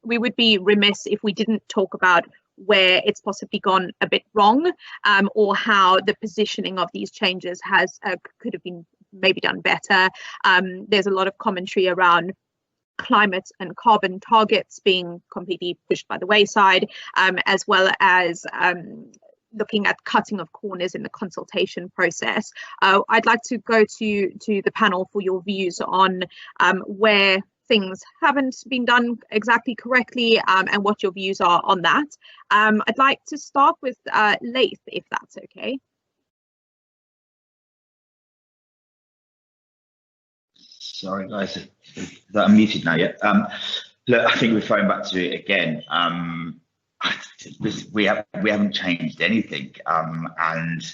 we would be remiss if we didn't talk about where it's possibly gone a bit wrong, or how the positioning of these changes has could have been maybe done better. There's a lot of commentary around climate and carbon targets being completely pushed by the wayside, as well as looking at cutting of corners in the consultation process. I'd like to go to the panel for your views on where things haven't been done exactly correctly, and what your views are on that. I'd like to start with Laith, if that's okay. Sorry guys, is that unmuted now yet? Look, I think we're throwing back to it again. We haven't changed anything, and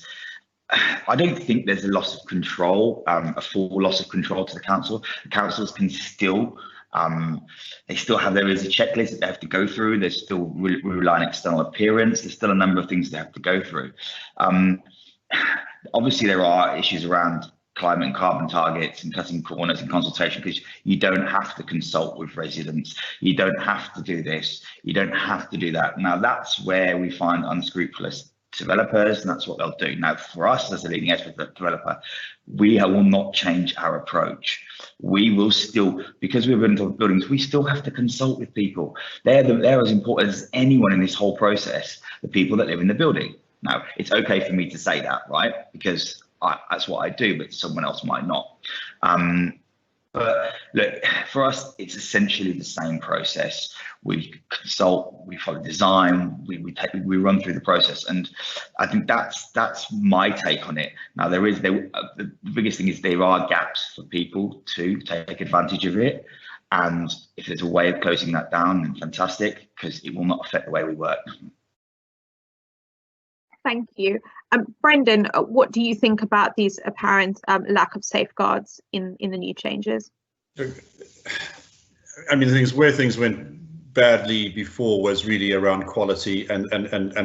I don't think there's a loss of control, a full loss of control to the council. The councils can still, they still have, there is a checklist that they have to go through. There's still rely on external appearance. There's still a number of things they have to go through. Obviously, there are issues around climate and carbon targets and cutting corners and consultation, because you don't have to consult with residents. You don't have to do this. You don't have to do that. Now, that's where we find unscrupulous developers, and that's what they'll do. Now, for us as a leading edge developer, we will not change our approach. We will still, because we're into buildings, we still have to consult with people. They're as important as anyone in this whole process, the people that live in the building. Now, it's okay for me to say that, right? Because that's what I do, but someone else might not. But look, for us, it's essentially the same process. We consult, we follow design, we run through the process, and I think that's my take on it. Now, the biggest thing is there are gaps for people to take advantage of it, and if there's a way of closing that down, then fantastic, because it will not affect the way we work. Thank you. Brendan, what do you think about these apparent lack of safeguards in the new changes? I mean, the things where things went badly before was really around quality, and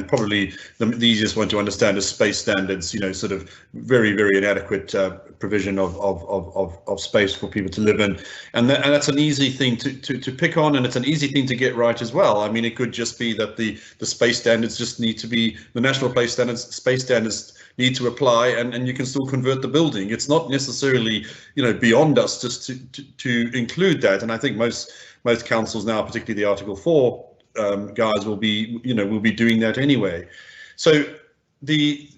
probably the easiest one to understand is space standards. You know, sort of very inadequate provision of space for people to live in, and that's an easy thing to pick on, and it's an easy thing to get right as well. I mean, it could just be that the space standards just need to be, the national space standards need to apply, and you can still convert the building. It's not necessarily, you know, beyond us just to include that, and I think most councils now, particularly the Article 4 guys, will be doing that anyway. So the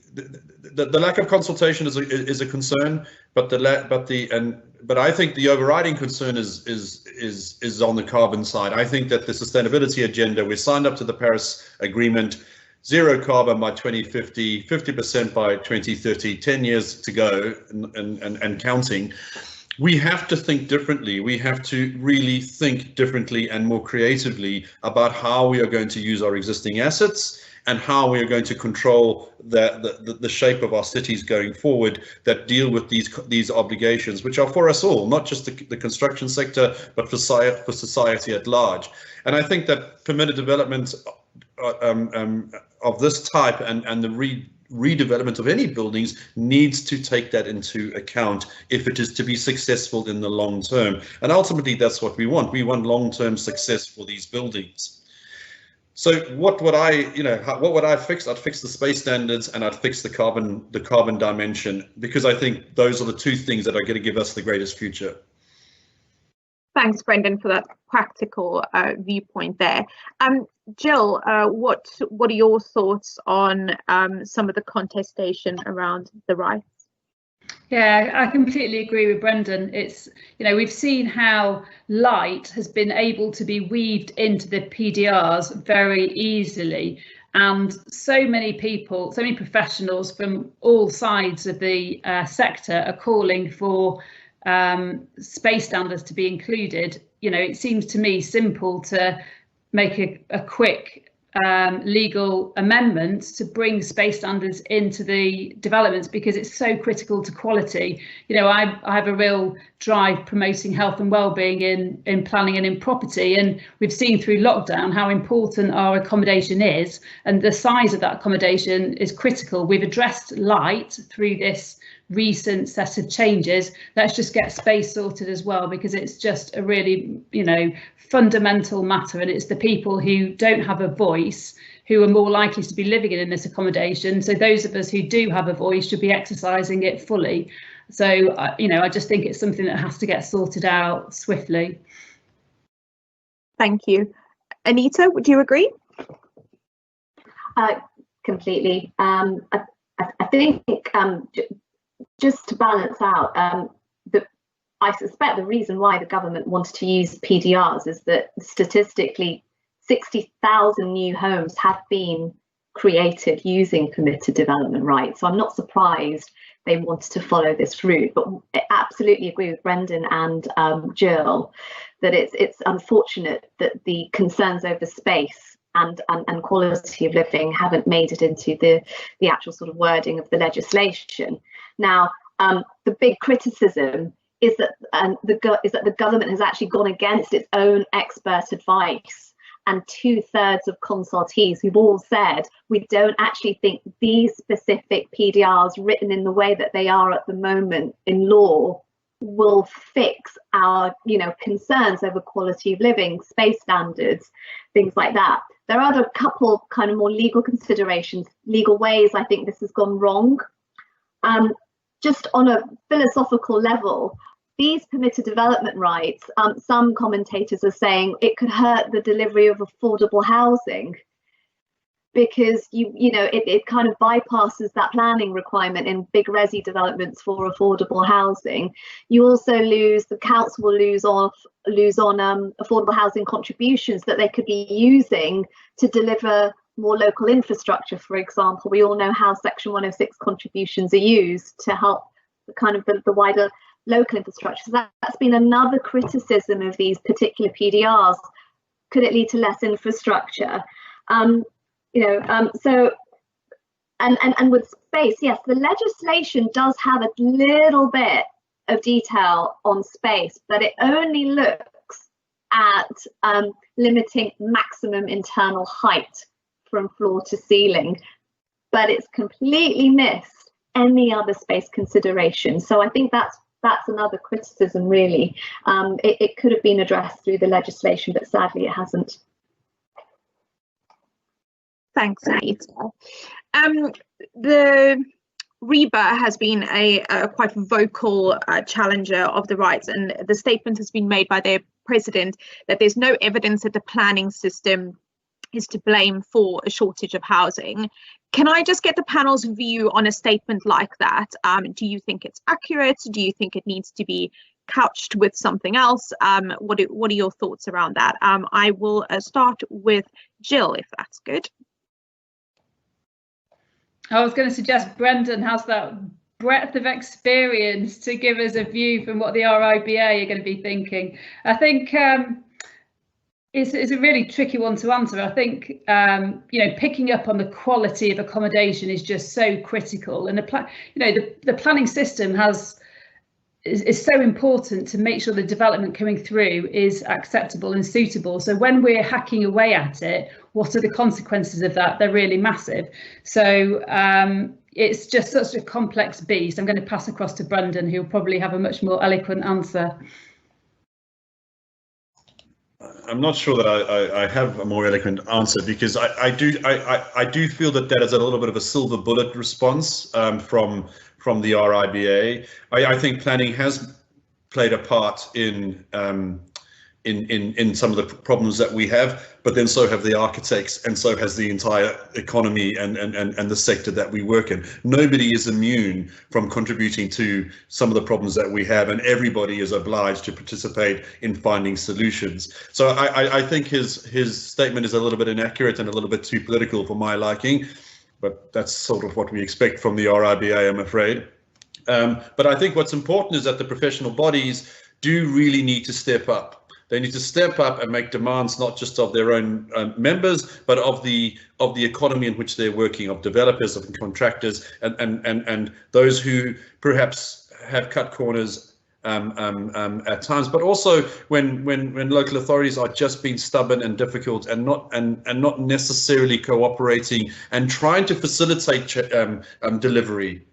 lack of consultation is a concern, but I think the overriding concern is on the carbon side. I think that the sustainability agenda, we signed up to the Paris Agreement, zero carbon by 2050, 50% by 2030, 10 years to go and counting. We have to think differently. We have to really think differently and more creatively about how we are going to use our existing assets and how we are going to control the shape of our cities going forward that deal with these obligations, which are for us all, not just the construction sector, but for society at large. And I think that permitted development of this type and the redevelopment of any buildings needs to take that into account if it is to be successful in the long term. And ultimately, that's what we want. We want long-term success for these buildings. So what would I fix? I'd fix the space standards, and I'd fix the carbon dimension, because I think those are the two things that are going to give us the greatest future. Thanks, Brendan, for that practical viewpoint there. Gill, what are your thoughts on some of the contestation around the rights? Yeah, I completely agree with Brendan. It's, you know, we've seen how light has been able to be weaved into the PDRs very easily. And so many people, so many professionals from all sides of the sector are calling for space standards to be included. You know, it seems to me simple to make a quick legal amendment to bring space standards into the developments, because it's so critical to quality. You know, I have a real drive promoting health and well-being in planning and in property, and we've seen through lockdown how important our accommodation is, and the size of that accommodation is critical. We've addressed light through this recent set of changes, let's just get space sorted as well, because it's just a really, fundamental matter, and it's the people who don't have a voice who are more likely to be living in this accommodation. So those of us who do have a voice should be exercising it fully. So, I just think it's something that has to get sorted out swiftly. Thank you. Anita, would you agree? Completely. I think just to balance out, I suspect the reason why the government wanted to use PDRs is that statistically 60,000 new homes have been created using permitted development rights. So I'm not surprised they wanted to follow this route, but I absolutely agree with Brendan and Gill that it's unfortunate that the concerns over space and quality of living haven't made it into the actual sort of wording of the legislation. Now, the big criticism is that the government has actually gone against its own expert advice. And 2/3 of consultees who've all said, we don't actually think these specific PDRs written in the way that they are at the moment in law will fix our, concerns over quality of living, space standards, things like that. There are a couple kind of more legal considerations, legal ways I think this has gone wrong. Just on a philosophical level, these permitted development rights, some commentators are saying it could hurt the delivery of affordable housing because it kind of bypasses that planning requirement in big resi developments for affordable housing. You also the council will lose on affordable housing contributions that they could be using to deliver more local infrastructure. For example, we all know how Section 106 contributions are used to help kind of the wider local infrastructure. So that's been another criticism of these particular PDRs. Could it lead to less infrastructure? So with space, yes, the legislation does have a little bit of detail on space, but it only looks at limiting maximum internal height from floor to ceiling, but it's completely missed any other space consideration. So I think that's another criticism, really. It could have been addressed through the legislation, but sadly it hasn't. Thanks, Anita. The REBA has been a quite vocal challenger of the rights, and the statement has been made by their president that there's no evidence that the planning system is to blame for a shortage of housing. Can I just get the panel's view on a statement like that? Do you think it's accurate? Do you think it needs to be couched with something else? What are your thoughts around that? I will start with Gill, if that's good. I was going to suggest Brendan has that breadth of experience to give us a view from what the RIBA are going to be thinking. I think it's a really tricky one to answer. I think picking up on the quality of accommodation is just so critical, and the planning system is so important to make sure the development coming through is acceptable and suitable. So when we're hacking away at it, what are the consequences of that? They're really massive. So it's just such a complex beast. I'm going to pass across to Brendan, who'll probably have a much more eloquent answer. I'm not sure that I have a more eloquent answer, because I do feel that is a little bit of a silver bullet response from the RIBA. I think planning has played a part in some of the problems that we have, but then so have the architects, and so has the entire economy and the sector that we work in. Nobody is immune from contributing to some of the problems that we have, and everybody is obliged to participate in finding solutions. So I think his statement is a little bit inaccurate and a little bit too political for my liking, but that's sort of what we expect from the RIBA, I'm afraid. But I think what's important is that the professional bodies do really need to step up. They need to step up and make demands not just of their own members, but of the economy in which they're working, of developers, of contractors, and those who perhaps have cut corners at times, but also when local authorities are just being stubborn and difficult and not necessarily cooperating and trying to facilitate delivery.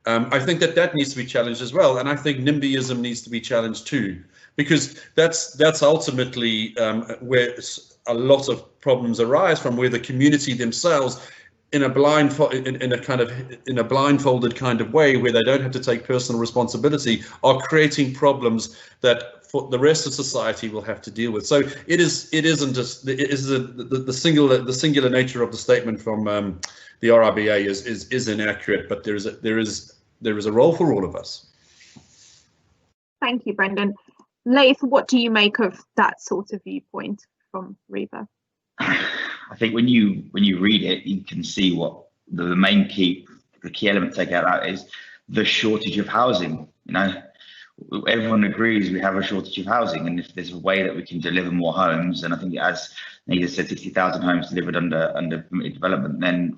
I think that needs to be challenged as well, and I think NIMBYism needs to be challenged too, because that's ultimately where a lot of problems arise from, where the community themselves, in a blindfolded kind of way, where they don't have to take personal responsibility, are creating problems that for the rest of society will have to deal with. So isn't just the singular nature of the statement from the RIBA is inaccurate, but there is a role for all of us. Thank you, Brendan. Laith, what do you make of that sort of viewpoint from Reba? I think when you read it, you can see what the key element to take out is the shortage of housing. Everyone agrees we have a shortage of housing, and if there's a way that we can deliver more homes, and I think, as Anita said, 60,000 homes delivered under permitted development, then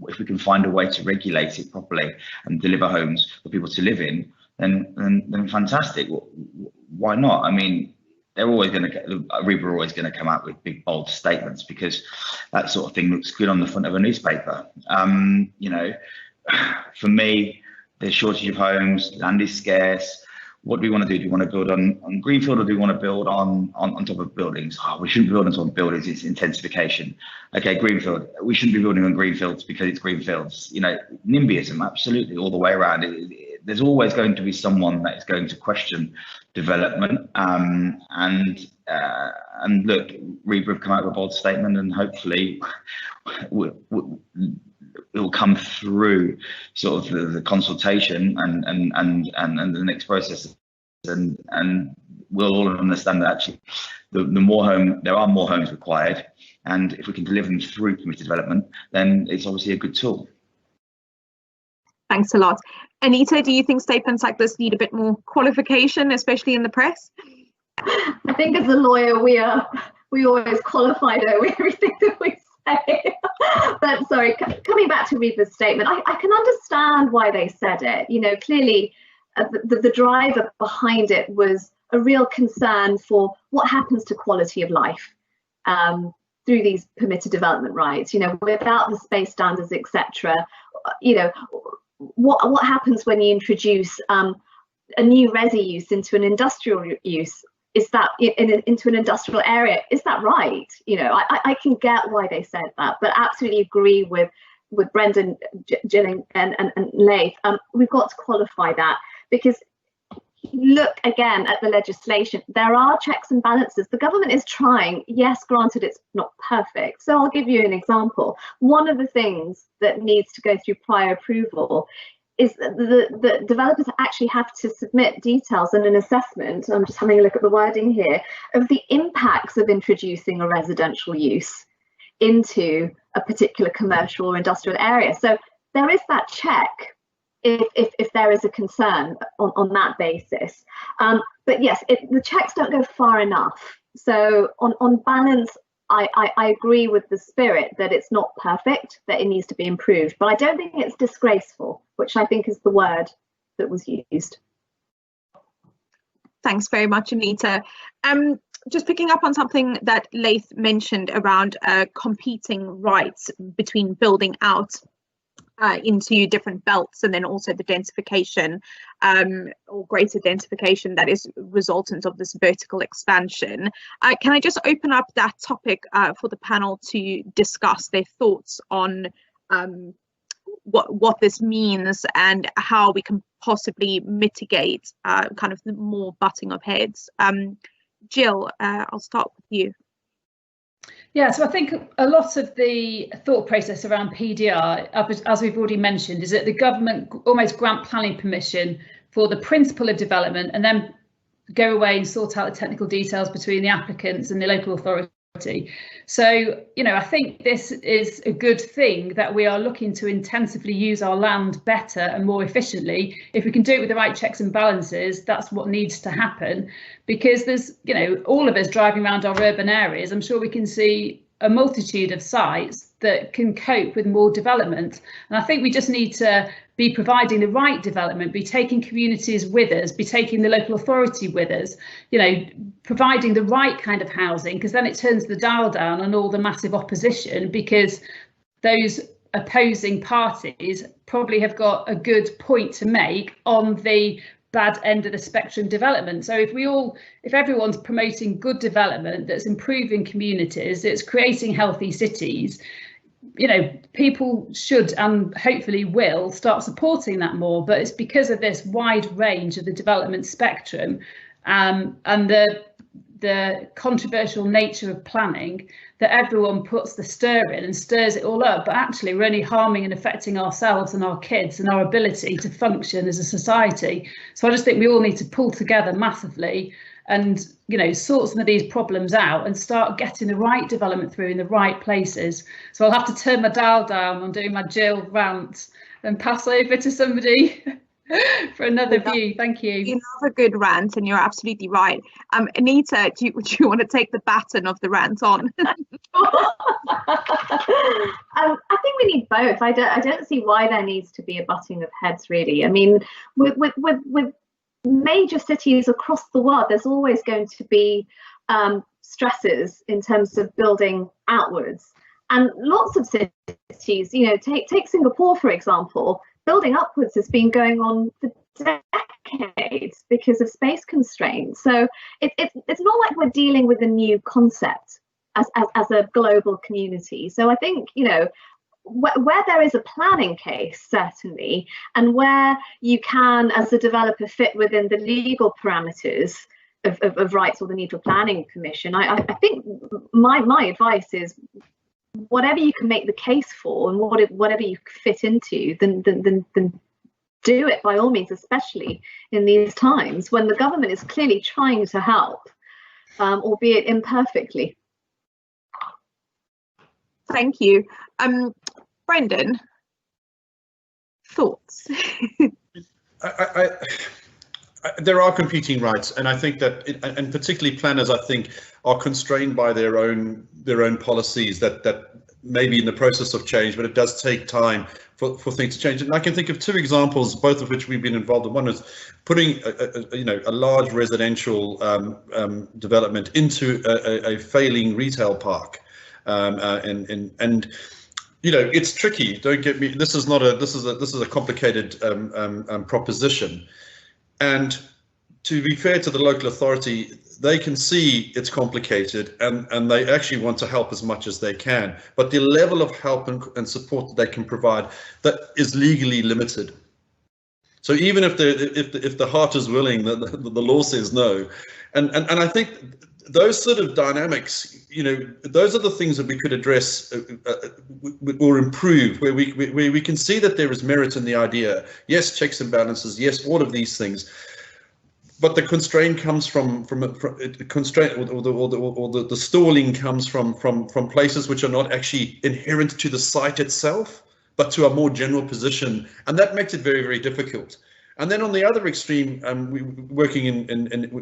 if we can find a way to regulate it properly and deliver homes for people to live in, then fantastic. Why not? I mean, they're always going to, Reba are always going to come out with big, bold statements, because that sort of thing looks good on the front of a newspaper. For me, there's shortage of homes, land is scarce. What do we want to do? Do we want to build on greenfield, or do we want to build on top of buildings? We shouldn't be building on top of buildings, it's intensification. Okay, greenfield, we shouldn't be building on greenfields because it's greenfields. NIMBYism, absolutely, all the way around. There's always going to be someone that is going to question development. And look, Reba have come out with a bold statement, and hopefully it will come through sort of the consultation and the next process, and we'll all understand that actually there are more homes required, and if we can deliver them through permitted development, then it's obviously a good tool. Thanks a lot. Anita, do you think statements like this need a bit more qualification, especially in the press? I think as a lawyer, we always qualify, don't we, everything that we say. But sorry, coming back to Reba's statement, I can understand why they said it. Clearly the driver behind it was a real concern for what happens to quality of life through these permitted development rights, without the space standards, etc. What happens when you introduce a new resi use into an industrial use? Is that into an industrial area? Is that right? I can get why they said that, but absolutely agree with Brendan, Gill, and Laith. We've got to qualify that, because look again at the legislation. There are checks and balances. The government is trying. Yes, granted, it's not perfect. So I'll give you an example. One of the things that needs to go through prior approval is the developers actually have to submit details and an assessment, I'm just having a look at the wording here, of the impacts of introducing a residential use into a particular commercial or industrial area. So there is that check if there is a concern on that basis. But yes, the checks don't go far enough. So on balance, I agree with the spirit that it's not perfect, that it needs to be improved, but I don't think it's disgraceful, which I think is the word that was used. Thanks very much, Anita. Just picking up on something that Laith mentioned around competing rights between building out into different belts, and then also the densification or greater densification that is resultant of this vertical expansion. Can I just open up that topic for the panel to discuss their thoughts on what this means and how we can possibly mitigate kind of the more butting of heads? Gill, I'll start with you. Yeah, so I think a lot of the thought process around PDR, as we've already mentioned, is that the government almost grant planning permission for the principle of development and then go away and sort out the technical details between the applicants and the local authority. So, I think this is a good thing, that we are looking to intensively use our land better and more efficiently. If we can do it with the right checks and balances, that's what needs to happen, because there's, all of us driving around our urban areas, I'm sure we can see a multitude of sites that can cope with more development. And I think we just need to be providing the right development, be taking communities with us, be taking the local authority with us, providing the right kind of housing, because then it turns the dial down on all the massive opposition, because those opposing parties probably have got a good point to make on the bad end of the spectrum development. So if everyone's promoting good development that's improving communities, it's creating healthy cities, you know, people should and hopefully will start supporting that more. But it's because of this wide range of the development spectrum and the controversial nature of planning that everyone puts the stir in and stirs it all up, but actually we're only harming and affecting ourselves and our kids and our ability to function as a society. So I just think we all need to pull together massively and, you know, sort some of these problems out and start getting the right development through in the right places. So I'll have to turn my dial down on doing my Gill rant and pass over to somebody for another view. Thank you. Another good rant, and you're absolutely right. Anita, do you want to take the baton of the rant on? I think we need both. I don't see why there needs to be a butting of heads, really. I mean, with major cities across the world, there's always going to be stresses in terms of building outwards, and lots of cities, you know, take Singapore for example. Building upwards has been going on for decades because of space constraints. So it's not like we're dealing with a new concept as a global community. So I think, you know, where there is a planning case, certainly, and where you can, as a developer, fit within the legal parameters of rights or the need for planning permission, I think my advice is, whatever you can make the case for and whatever you fit into, then do it by all means, especially in these times when the government is clearly trying to help, albeit imperfectly. Thank you. Brendan, thoughts? There are competing rights, and I think that, and particularly planners, I think, are constrained by their own policies that may be in the process of change, but it does take time for things to change. And I can think of two examples, both of which we've been involved in. One is putting a large residential development into a failing retail park, and you know, it's tricky. Don't get me. This is a complicated proposition. And to be fair to the local authority, they can see it's complicated and they actually want to help as much as they can. But the level of help and support that they can provide, that is legally limited. So even if the heart is willing, the law says no. And I think those sort of dynamics, you know, those are the things that we could address or improve, where we can see that there is merit in the idea. Yes, checks and balances. Yes, all of these things. But the constraint comes from constraint, or the stalling comes from places which are not actually inherent to the site itself, but to a more general position, and that makes it very, very difficult. And then on the other extreme, we working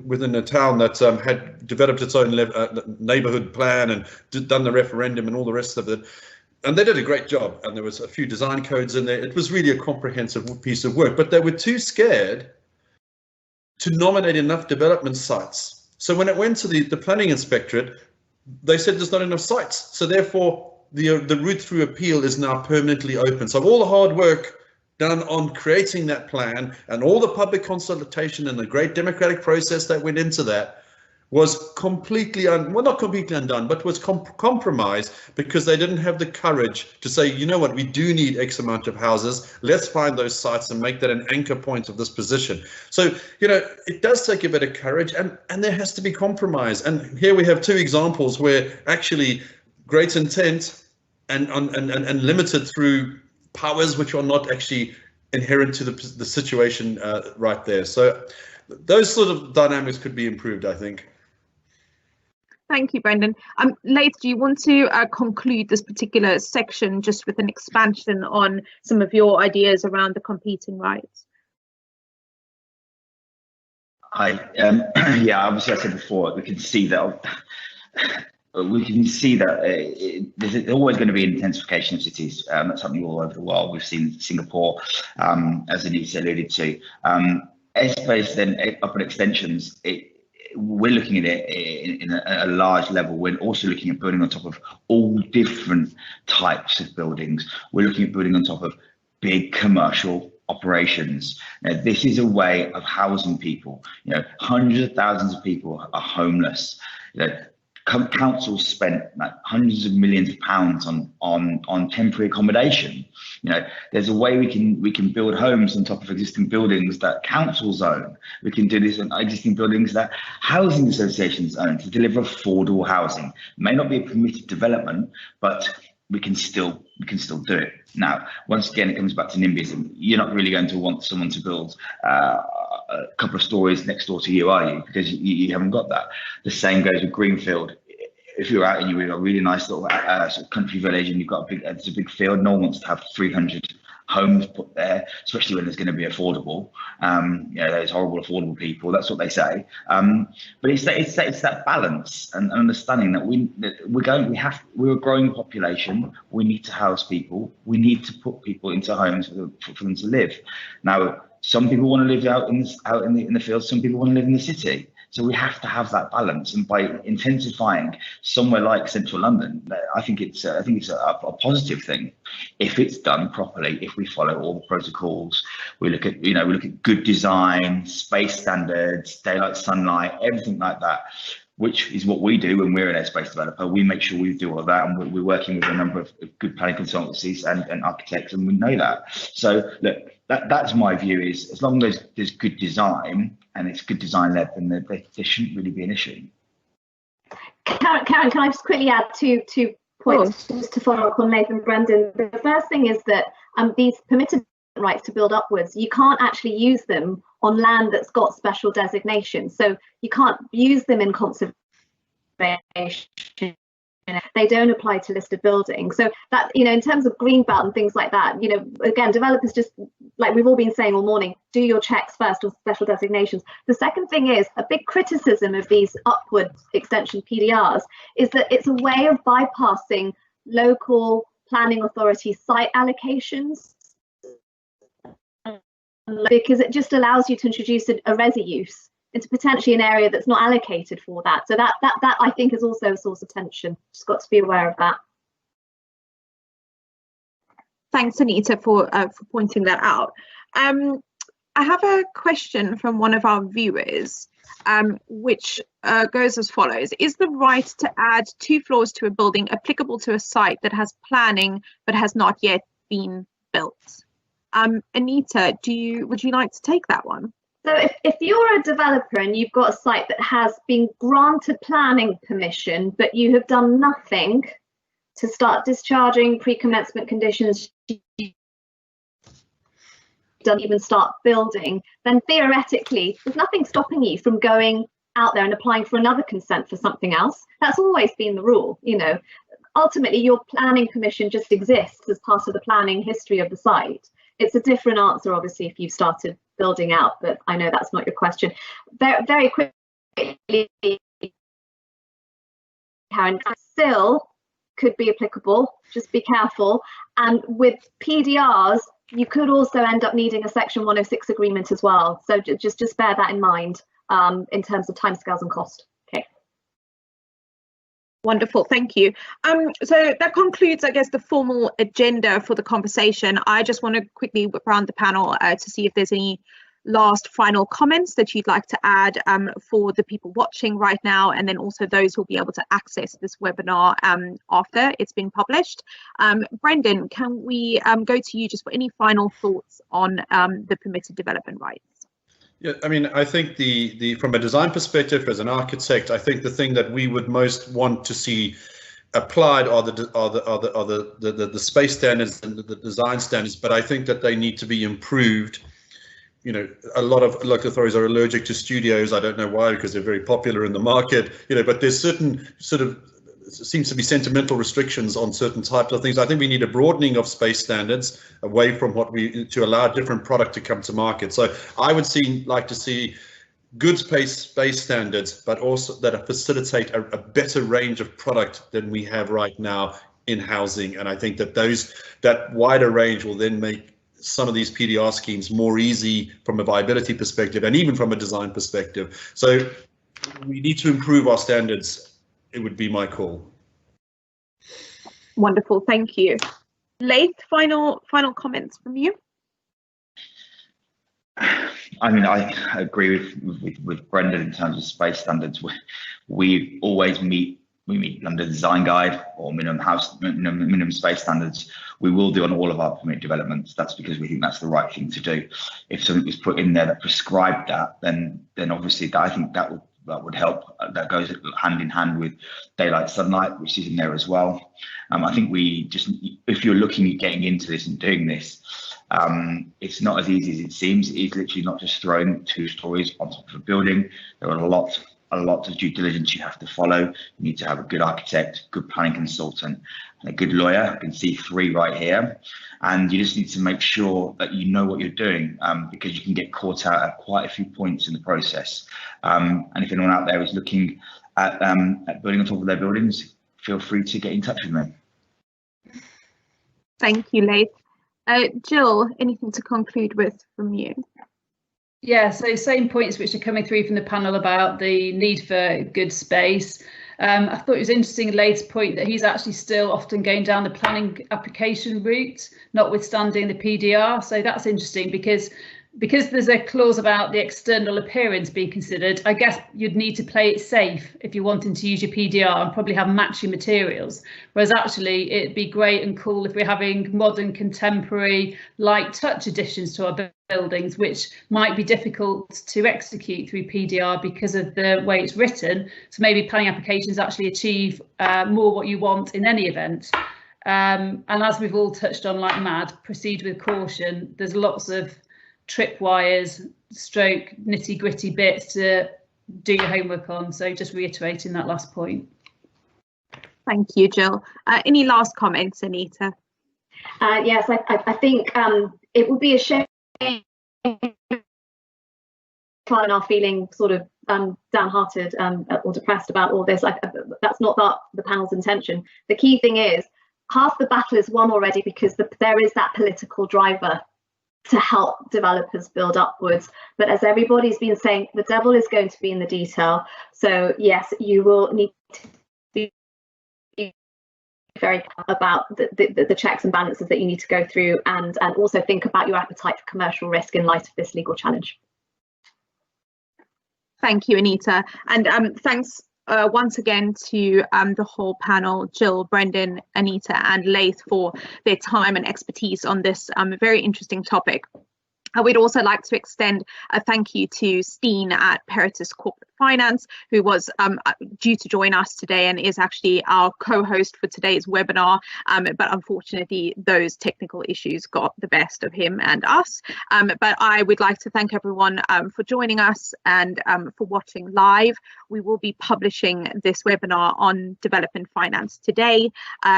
within a town that had developed its own neighbourhood plan and done the referendum and all the rest of it. And they did a great job. And there was a few design codes in there. It was really a comprehensive piece of work, but they were too scared to nominate enough development sites. So when it went to the planning inspectorate, they said there's not enough sites. So therefore, the route through appeal is now permanently open. So all the hard work done on creating that plan and all the public consultation and the great democratic process that went into that was completely, well, not completely undone, but was compromised because they didn't have the courage to say, you know what, we do need X amount of houses. Let's find those sites and make that an anchor point of this position. So, you know, it does take a bit of courage, and there has to be compromise. And here we have two examples where actually great intent and limited through powers which are not actually inherent to the situation right there. So those sort of dynamics could be improved, I think. Thank you, Brendan. Laith, do you want to conclude this particular section just with an expansion on some of your ideas around the competing rights? Yeah, obviously I said before, we can see that there's always going to be an intensification of cities. That's something all over the world. We've seen Singapore, as Anita alluded to. I suppose then upon extensions, we're looking at it in a large level. We're also looking at building on top of all different types of buildings. We're looking at building on top of big commercial operations. Now, this is a way of housing people. You know, hundreds of thousands of people are homeless. You know, councils spent like hundreds of millions of pounds on temporary accommodation. You know, there's a way we can build homes on top of existing buildings that councils own. We can do this on existing buildings that housing associations own to deliver affordable housing. It may not be a permitted development, but we can still do it. Now, once again, it comes back to NIMBYism. You're not really going to want someone to build a couple of stories next door to you, are you? Because you haven't got that. The same goes with Greenfield. If you're out and you've got a really nice little sort of country village and you've got it's a big field, no one wants to have 300 homes put there, especially when there's going to be affordable. You know, those horrible affordable people. That's what they say. But it's that balance and understanding that we're a growing population. We need to house people. We need to put people into homes for them to live. Now, some people want to live out in the field. Some people want to live in the city. So we have to have that balance, and by intensifying somewhere like central London, I think it's a positive thing if it's done properly. If we follow all the protocols, we look at good design, space standards, daylight, sunlight, everything like that, which is what we do when we're an airspace developer. We make sure we do all of that, and we're working with a number of good planning consultancies and architects, and we know that. So look, that's my view, is as long as there's good design and it's good design led, then there shouldn't really be an issue. Caron, can I just quickly add two points just to follow up on Laith and Brendan? The first thing is that these permitted rights to build upwards, you can't actually use them on land that's got special designation. So you can't use them in conservation. They don't apply to listed buildings. So that, you know, in terms of greenbelt and things like that, you know, again, developers, just like we've all been saying all morning, do your checks first on special designations. The second thing is, a big criticism of these upward extension PDRs is that it's a way of bypassing local planning authority site allocations, because it just allows you to introduce a resi use into potentially an area that's not allocated for that. So that I think is also a source of tension. Just got to be aware of that. Thanks, Anita, for pointing that out. I have a question from one of our viewers, which goes as follows. Is the right to add 2 floors to a building applicable to a site that has planning but has not yet been built? Anita, would you like to take that one? So if you're a developer and you've got a site that has been granted planning permission, but you have done nothing to start discharging pre-commencement conditions, don't even start building, then theoretically there's nothing stopping you from going out there and applying for another consent for something else. That's always been the rule. You know, ultimately your planning permission just exists as part of the planning history of the site. It's a different answer, obviously, if you've started building out, but I know that's not your question. Very quickly, Caron, still could be applicable, just be careful. And with PDRs, you could also end up needing a Section 106 agreement as well. So just bear that in mind in terms of timescales and cost. Okay. Wonderful, thank you. So that concludes, I guess, the formal agenda for the conversation. I just want to quickly whip around the panel to see if there's any last final comments that you'd like to add for the people watching right now, and then also those who'll be able to access this webinar after it's been published. Brendan, can we go to you just for any final thoughts on the permitted development rights? Yeah, I mean, I think from a design perspective, as an architect, I think the thing that we would most want to see applied are the space standards and the design standards, but I think that they need to be improved. You know, a lot of local authorities are allergic to studios. I don't know why, because they're very popular in the market, you know, but there's certain sort of seems to be sentimental restrictions on certain types of things. I think we need a broadening of space standards away from to allow different product to come to market. So I would like to see good space standards, but also that facilitate a better range of product than we have right now in housing. And I think that that wider range will then make some of these PDR schemes more easy from a viability perspective and even from a design perspective. So we need to improve our standards, it would be my call. Wonderful, thank you. Laith, final comments from you? I mean, I agree with Brendan in terms of space standards. We always meet London Design Guide or minimum space standards. We will do on all of our permit developments. That's because we think that's the right thing to do. If something was put in there that prescribed that, then obviously I think that would help. That goes hand in hand with daylight sunlight, which is in there as well. I think if you're looking at getting into this and doing this, it's not as easy as it seems. It's literally not just throwing 2 stories on top of a building. There are a lot of due diligence you have to follow. You need to have a good architect, good planning consultant, and a good lawyer. I can see 3 right here. And you just need to make sure that you know what you're doing, because you can get caught out at quite a few points in the process. And if anyone out there is looking at building on top of their buildings, feel free to get in touch with me. Thank you, Laith. Gill, anything to conclude with from you? Yeah, so same points which are coming through from the panel about the need for good space. I thought it was interesting, Laith's point, that he's actually still often going down the planning application route, notwithstanding the PDR. So that's interesting because there's a clause about the external appearance being considered. I guess you'd need to play it safe if you're wanting to use your PDR and probably have matching materials. Whereas actually it'd be great and cool if we're having modern, contemporary, light touch additions to our buildings, which might be difficult to execute through PDR because of the way it's written. So maybe planning applications actually achieve more what you want in any event. And as we've all touched on like mad, proceed with caution. There's lots of tripwires, stroke, nitty gritty bits to do your homework on. So just reiterating that last point. Thank you, Gill. Any last comments, Anita? Yes, I think it would be a shame client are feeling sort of downhearted or depressed about all this. That's not the panel's intention. The key thing is half the battle is won already because there is that political driver to help developers build upwards. But as everybody's been saying, the devil is going to be in the detail. So yes, you will need to be very clear about the checks and balances that you need to go through, and also think about your appetite for commercial risk in light of this legal challenge. Thank you, Anita. And thanks once again to the whole panel, Gill, Brendan, Anita and Laith, for their time and expertise on this very interesting topic. We'd also like to extend a thank you to Steen at Peritus Corporate Finance, who was due to join us today and is actually our co-host for today's webinar. But unfortunately, those technical issues got the best of him and us. But I would like to thank everyone for joining us and for watching live. We will be publishing this webinar on Development Finance today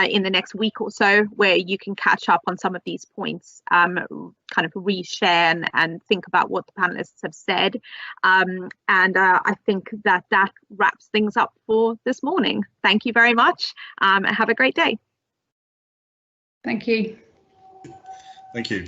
in the next week or so, where you can catch up on some of these points, kind of reshare and think about what the panelists have said. And I think that wraps things up for this morning. Thank you very much. Have a great day. Thank you. Thank you.